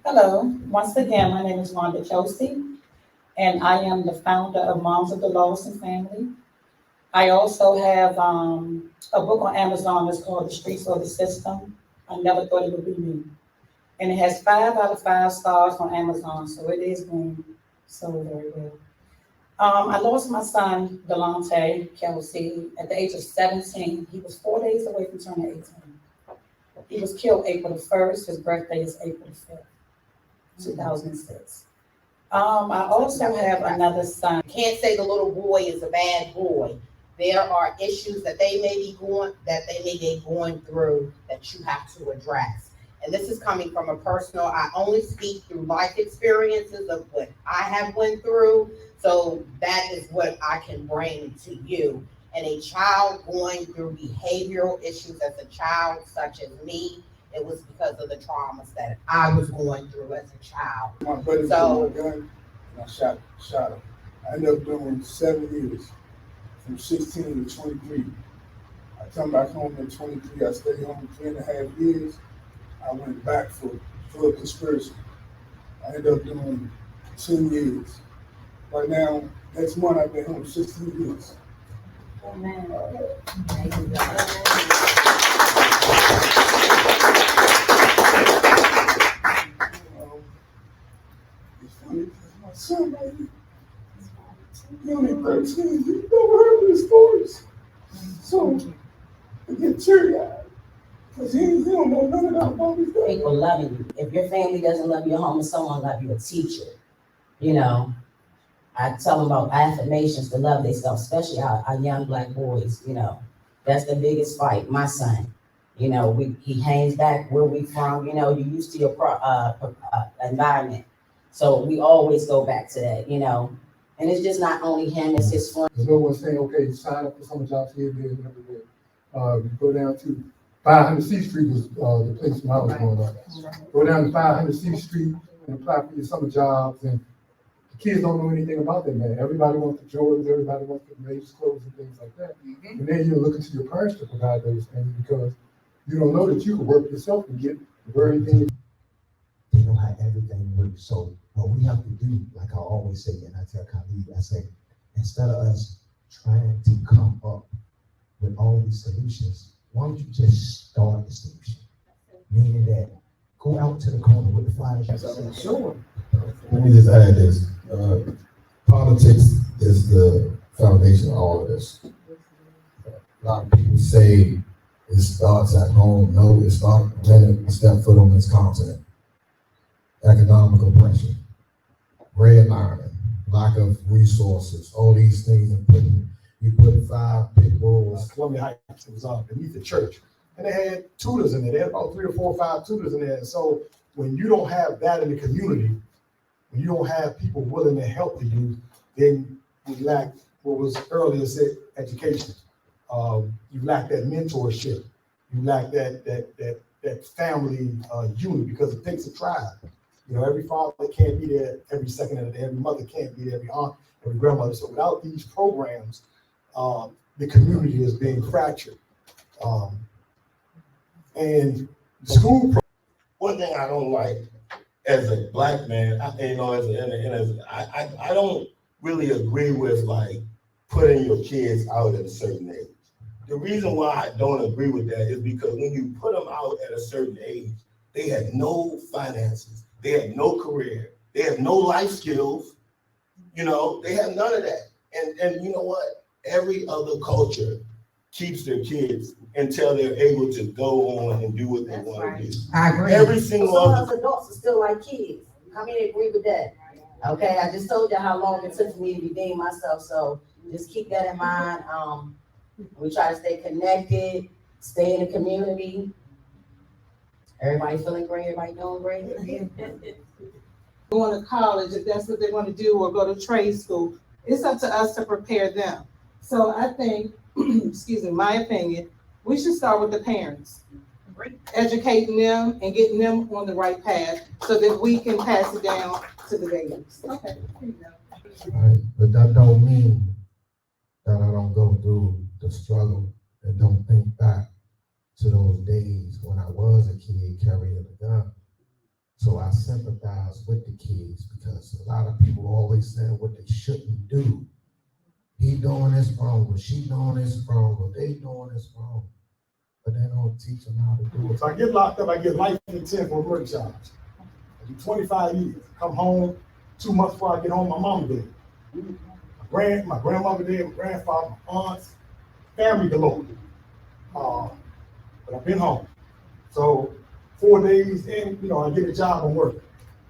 Hello, once again, my name is Wanda Chelsea, and I am the founder of Moms of the Lawson Family. I also have a book on Amazon that's called The Streets of the System. I never thought it would be me. And it has 5 out of 5 stars on Amazon, so it is being sold very well. I lost my son, Delonte Kelsey, at the age of 17. He was 4 days away from turning 18. He was killed April the 1st. His birthday is April the 5th, 2006. I also have another son. Can't say the little boy is a bad boy. There are issues that they may be going through that you have to address. And this is coming from a personal, I only speak through life experiences of what I have went through. So that is what I can bring to you. And a child going through behavioral issues as a child, such as me, it was because of the traumas that I was going through as a child. My buddy took my gun and I shot him. I ended up doing 7 years, from 16 to 23. I come back home at 23. I stayed home 3.5 years. I went back for a conspiracy. I ended up doing 10 years. Right now, next month I've been home 16 years. Amen. Thank you, God. It's funny because my son right here, he only 13. He never heard these stories. So I get teary-eyed because he don't know none of that about these things. People loving you. If your family doesn't love you at home, someone love you, a teacher. I tell them about affirmations to love themselves, especially our young Black boys. That's the biggest fight. My son, he hangs back where we from. You're used to your environment, so we always go back to that. And it's just not only him; it's his friends. There's no one saying, okay, sign up for summer jobs here, there, and everywhere. You go down to 500 C Street was the place where I was growing up. Go down to 500 C Street and apply for your summer jobs, and the kids don't know anything about that, man. Everybody wants the Jordans, everybody wants the latest clothes and things like that. Mm-hmm. And then you're looking to your parents to provide those things because you don't know that you can work yourself and get the very thing. They know how everything works. So what we have to do, like I always say, and I tell Khalid, I say, instead of us trying to come up with all these solutions, why don't you just start the solution? Meaning that go out to the corner with the flyers. Sure. Let me just add this. Politics is the foundation of all of this. A lot of people say it starts at home. No, it starts when you step foot on this continent. Economic oppression, redlining, lack of resources, all these things, and you put 5 pit bulls. Columbia Heights, it was beneath the church. And they had tutors in there. They had about 3 or 4 or 5 tutors in there. And so when you don't have that in the community, when you don't have people willing to help the youth, then you lack what was earlier said, education. You lack that mentorship. You lack that family unit because it takes a tribe. Every father can't be there every second of the day. Every mother can't be there, every aunt, every grandmother. So without these programs, the community is being fractured. And school. One thing I don't like as a Black man, I don't really agree with like putting your kids out at a certain age. The reason why I don't agree with that is because when you put them out at a certain age, they had no finances, they had no career, they have no life skills, they have none of that. And you know what? Every other culture keeps their kids until they're able to go on and do what they want to do. I agree. Every single Some of other. us adults are still like kids. How many agree with that? Okay, I just told you how long it took for me to redeem myself, so just keep that in mind. We try to stay connected, stay in the community. Everybody feeling great, everybody doing great. Going to college, if that's what they want to do, or go to trade school, it's up to us to prepare them. So I think, excuse me, my opinion, we should start with the parents. Educating them and getting them on the right path so that we can pass it down to the babies. Okay, here you go. Right? But that don't mean that I don't go through the struggle and don't think back to those days when I was a kid carrying a gun. So I sympathize with the kids because a lot of people always say what they shouldn't do. He doing this wrong, or she doing this wrong, or they doing this wrong. But they don't teach them how to do it. So I get locked up, I get life in 10 for a murder charge. I do 25 years. Come home, 2 months before I get home, my mom dead. My grandmother dead, my grandfather, my aunts, family galore. But I've been home. So 4 days in, I get a job and work.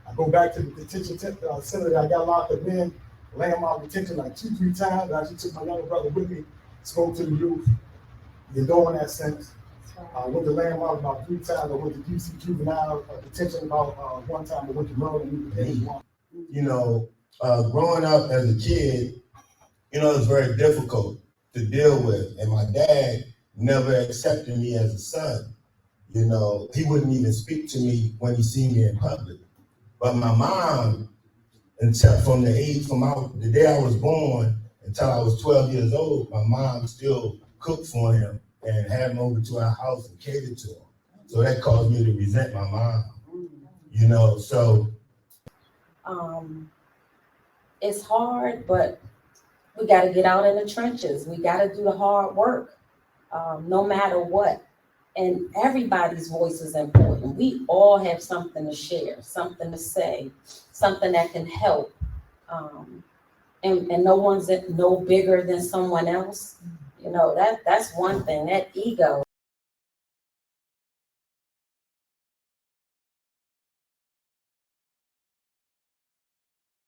I go back to the detention center that I got locked up in, landmark detention like 2-3 times. I actually took my younger brother with me, spoke to the youth. Been doing that since. I went to landmark about 3 times. I went to DC juvenile detention about 1 time. I went to Maryland. Growing up as a kid, it's very difficult to deal with. And my dad never accepted me as a son. He wouldn't even speak to me when he seen me in public. But my mom, from the day I was born until I was 12 years old, my mom still cooked for him and had him over to our house and catered to him. So that caused me to resent my mom, so. It's hard, but we got to get out in the trenches. We got to do the hard work, no matter what. And everybody's voice is important. We all have something to share, something to say, something that can help. And no one's no bigger than someone else. That's one thing. That ego